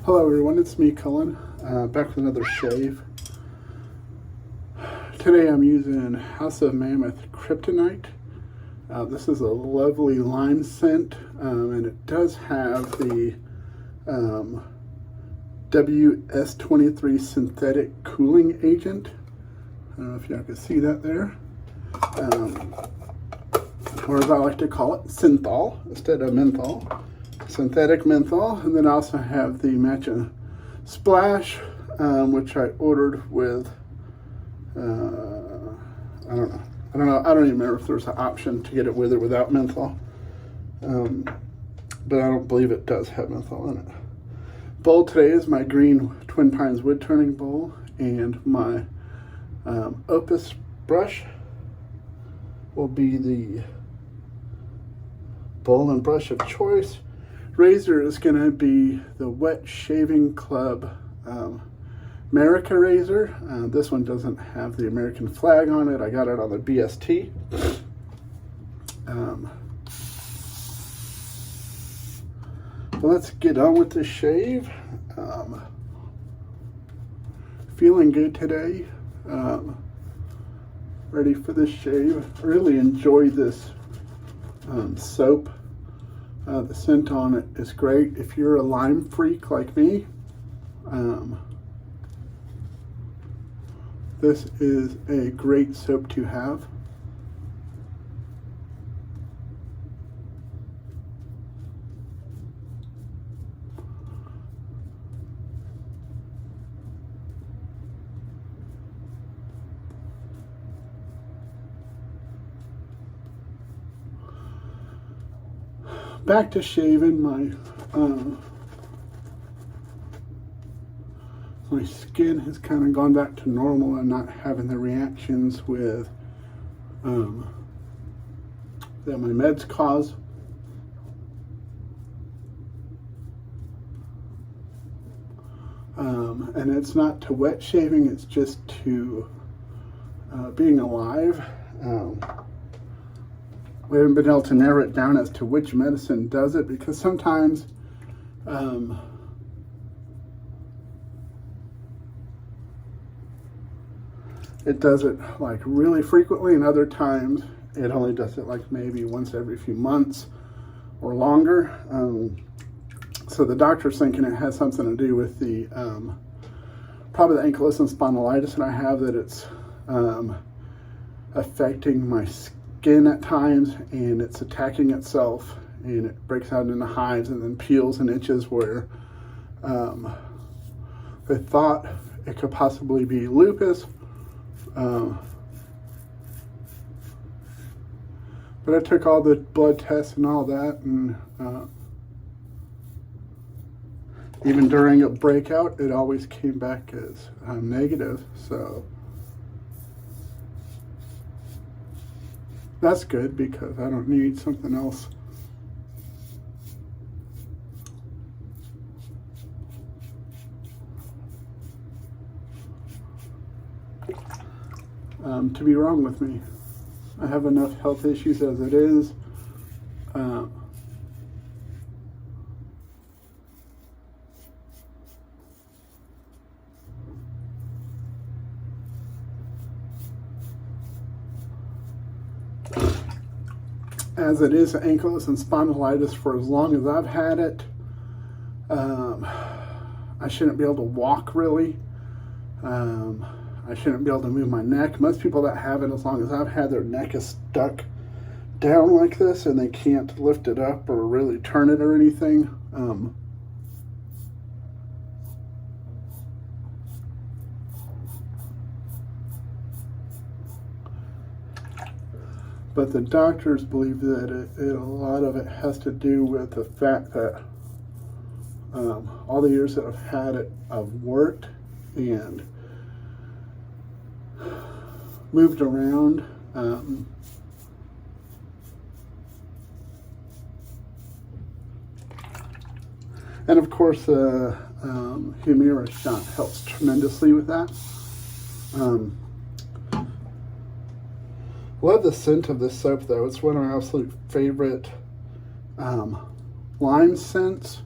Hello everyone, it's me, Cullen, back with another shave. Today I'm using House of Mammoth Krytonite. This is a lovely lime scent, and it does have the WS-23 synthetic cooling agent. I don't know if y'all can see that there. Or as I like to call it, synthol instead of menthol. Synthetic menthol. And then I also have the matcha splash, which I ordered with I don't know, I don't even remember if there's an option to get it with or without menthol, but I don't believe it does have menthol in it. Bowl today is my green TwinPines wood turning bowl, and my Opus brush will be the bowl and brush of choice. Razor is going to be the Wet Shaving Club Merica razor. This one doesn't have the American flag on it. I got it on the BST. But let's get on with the shave. Feeling good today. Ready for this shave. I really enjoy this soap. The scent on it is great. If you're a lime freak like me, this is a great soap to have. Back to shaving. My skin has kind of gone back to normal. I'm not having the reactions with that my meds cause. And it's not to wet shaving, it's just to being alive. We haven't been able to narrow it down as to which medicine does it, because sometimes it does it like really frequently, and other times it only does it like maybe once every few months or longer. So the doctor's thinking it has something to do with the probably the ankylosing spondylitis that I have, that it's affecting my skin at times, and it's attacking itself, and it breaks out into hives and then peels and itches, where they thought it could possibly be lupus. But I took all the blood tests and all that, and even during a breakout, it always came back as negative. So that's good, because I don't need something else. To be wrong with me. I have enough health issues as it is. As it is ankylosing spondylitis for as long as I've had it, I shouldn't be able to walk really. I shouldn't be able to move my neck. Most people that have it, as long as I've had, their neck is stuck down like this, and they can't lift it up or really turn it or anything. But the doctors believe that a lot of it has to do with the fact that all the years that I've had it, I've worked and moved around. And of course, Humira shot helps tremendously with that. Love the scent of this soap though. It's one of my absolute favorite lime scents.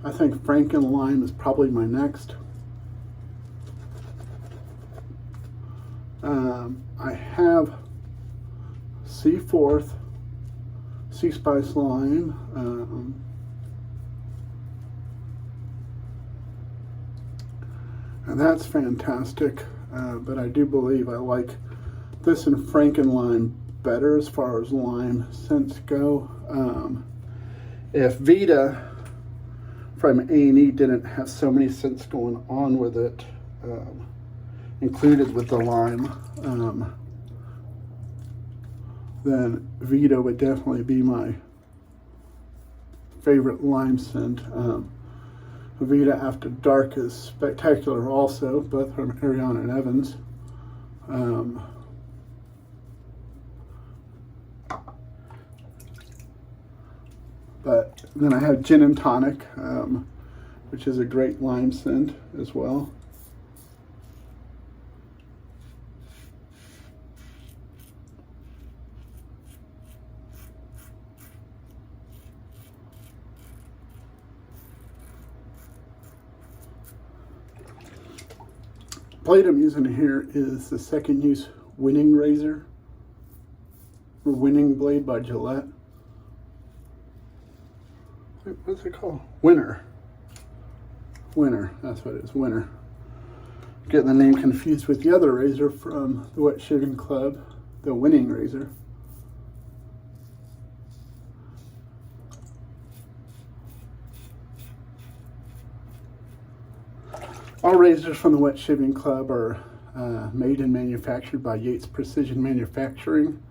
I think Franken Lime is probably my next. I have Sea Fourth, Sea Spice Lime, and that's fantastic, but I do believe I like this and Franken Lime better as far as lime scents go. If Vita from A&E didn't have so many scents going on with it, included with the lime, then Vita would definitely be my favorite lime scent. Vita After Dark is spectacular also, both from Ariana and Evans. But then I have Gin and Tonic, which is a great lime scent as well. Blade I'm using here is the Second Use Winning Razor, or Winning Blade by Gillette. What's it called? Winner, that's what it is, Winner. Getting the name confused with the other razor from the Wet Shaving Club, the Winning Razor. All razors from the Wet Shaving Club are made and manufactured by Yates Precision Manufacturing.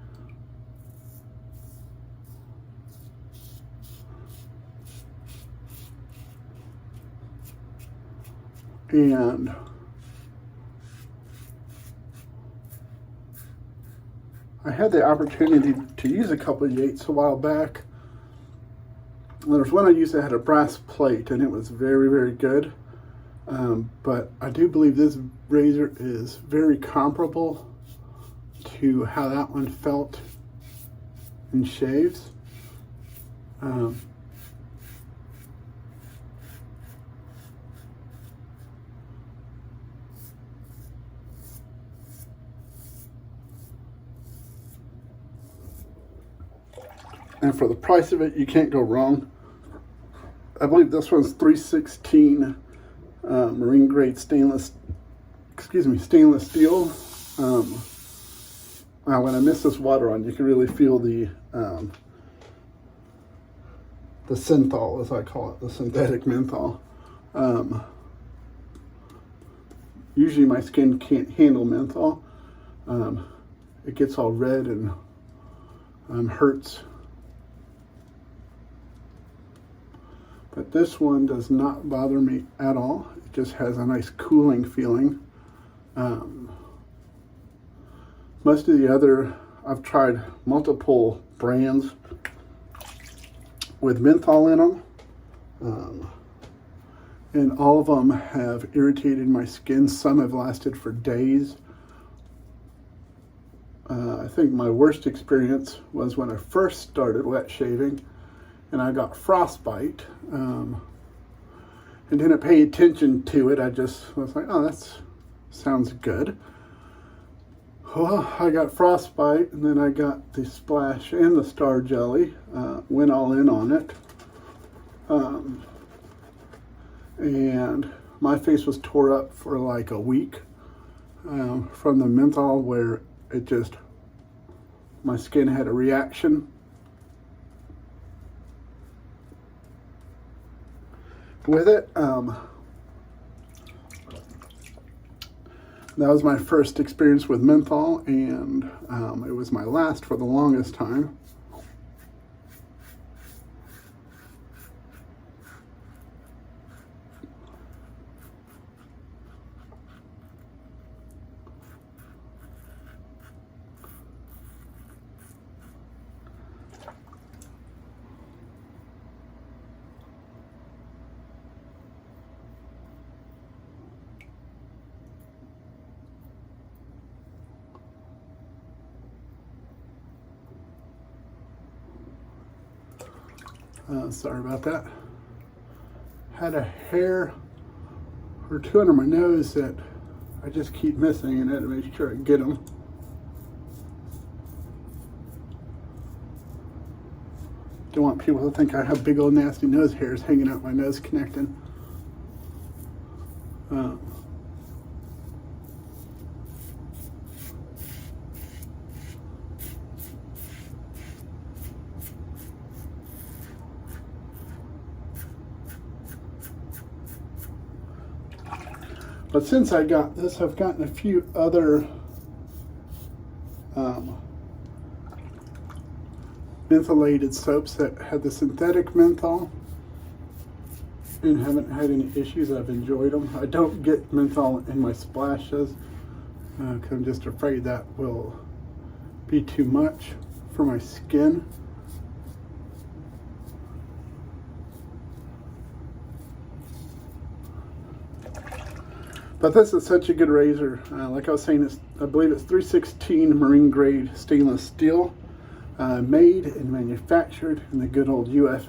And I had the opportunity to use a couple of Yates a while back. There's one I used that had a brass plate, and it was very, very good. But I do believe this razor is very comparable to how that one felt in shaves. And for the price of it, you can't go wrong. I believe this one's 316 marine grade stainless steel. When I mist this water on, you can really feel the synthol, as I call it, the synthetic menthol. Usually my skin can't handle menthol. It gets all red and hurts. But this one does not bother me at all. It just has a nice cooling feeling. Most of the other, I've tried multiple brands with menthol in them. And all of them have irritated my skin. Some have lasted for days. I think my worst experience was when I first started wet shaving, and I got frostbite, and didn't pay attention to it. I just was like, oh, that sounds good. Well, I got frostbite, and then I got the splash and the star jelly, went all in on it. And my face was tore up for like a week from the menthol, where it just, my skin had a reaction. With it. That was my first experience with menthol, and it was my last for the longest time. Sorry about that. had a hair or two under my nose that I just keep missing, and I had to make sure I get them. Don't want people to think I have big old nasty nose hairs hanging out my nose connecting. But since I got this, I've gotten a few other mentholated soaps that had the synthetic menthol and haven't had any issues. I've enjoyed them. I don't get menthol in my splashes because I'm just afraid that will be too much for my skin. But this is such a good razor. Like I was saying, I believe it's 316 marine grade stainless steel, made and manufactured in the good old US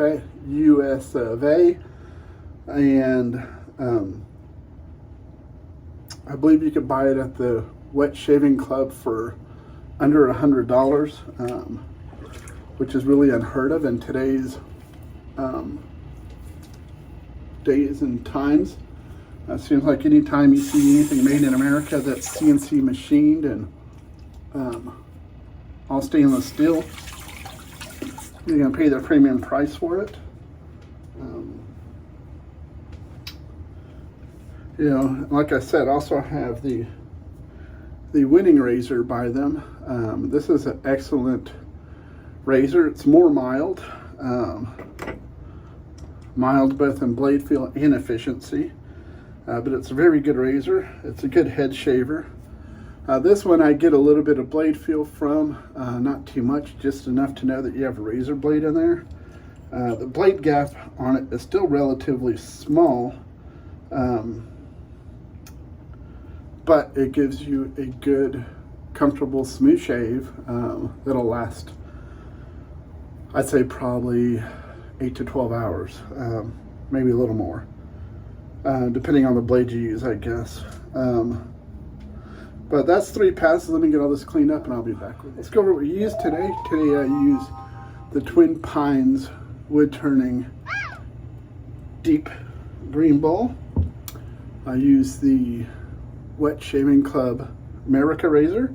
of A. And I believe you could buy it at the Wet Shaving Club for under $100, which is really unheard of in today's days and times. It seems like anytime you see anything made in America that's CNC machined and all stainless steel, you're going to pay the premium price for it. You know, like I said, also have the winning razor by them. This is an excellent razor. It's more mild, mild both in blade feel and efficiency. But it's a very good razor. It's a good head shaver. This one I get a little bit of blade feel from, not too much, just enough to know that you have a razor blade in there. The blade gap on it is still relatively small, but it gives you a good, comfortable, smooth shave that'll last, I'd say probably 8 to 12 hours, maybe a little more. Depending on the blade you use, I guess. But that's 3 passes. Let me get all this cleaned up and I'll be back with it. Let's go over what we used today. Today I used the TwinPines WoodTurning Deep Green Bowl. I used the Wet Shaving Club Merica razor.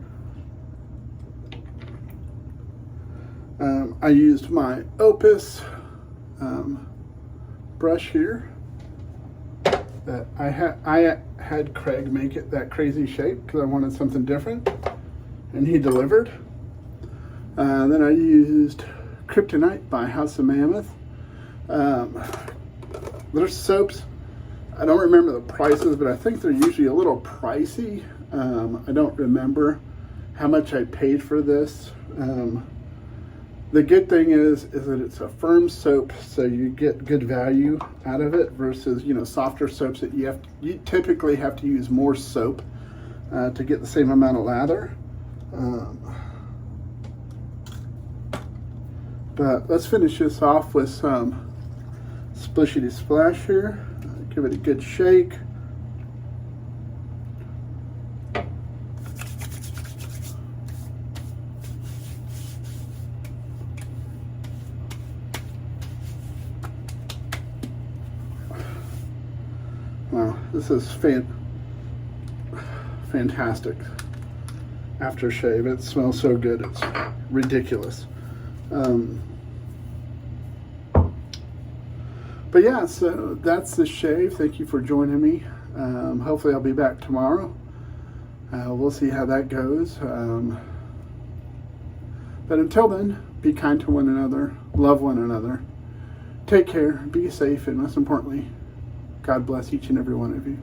I used my Opus brush here. That I had Craig make it that crazy shape because I wanted something different, and he delivered. Then I used Krytonite by House of Mammoth. Their soaps, I don't remember the prices, but I think they're usually a little pricey. I don't remember how much I paid for this. The good thing is that it's a firm soap, so you get good value out of it versus, you know, softer soaps that you typically have to use more soap to get the same amount of lather. But let's finish this off with some Splishity Splash here. Give it a good shake. Wow, this is fantastic aftershave. It smells so good, it's ridiculous. But yeah, so that's the shave. Thank you for joining me. Hopefully I'll be back tomorrow. We'll see how that goes. But until then, be kind to one another, love one another, take care, be safe, and most importantly, God bless each and every one of you.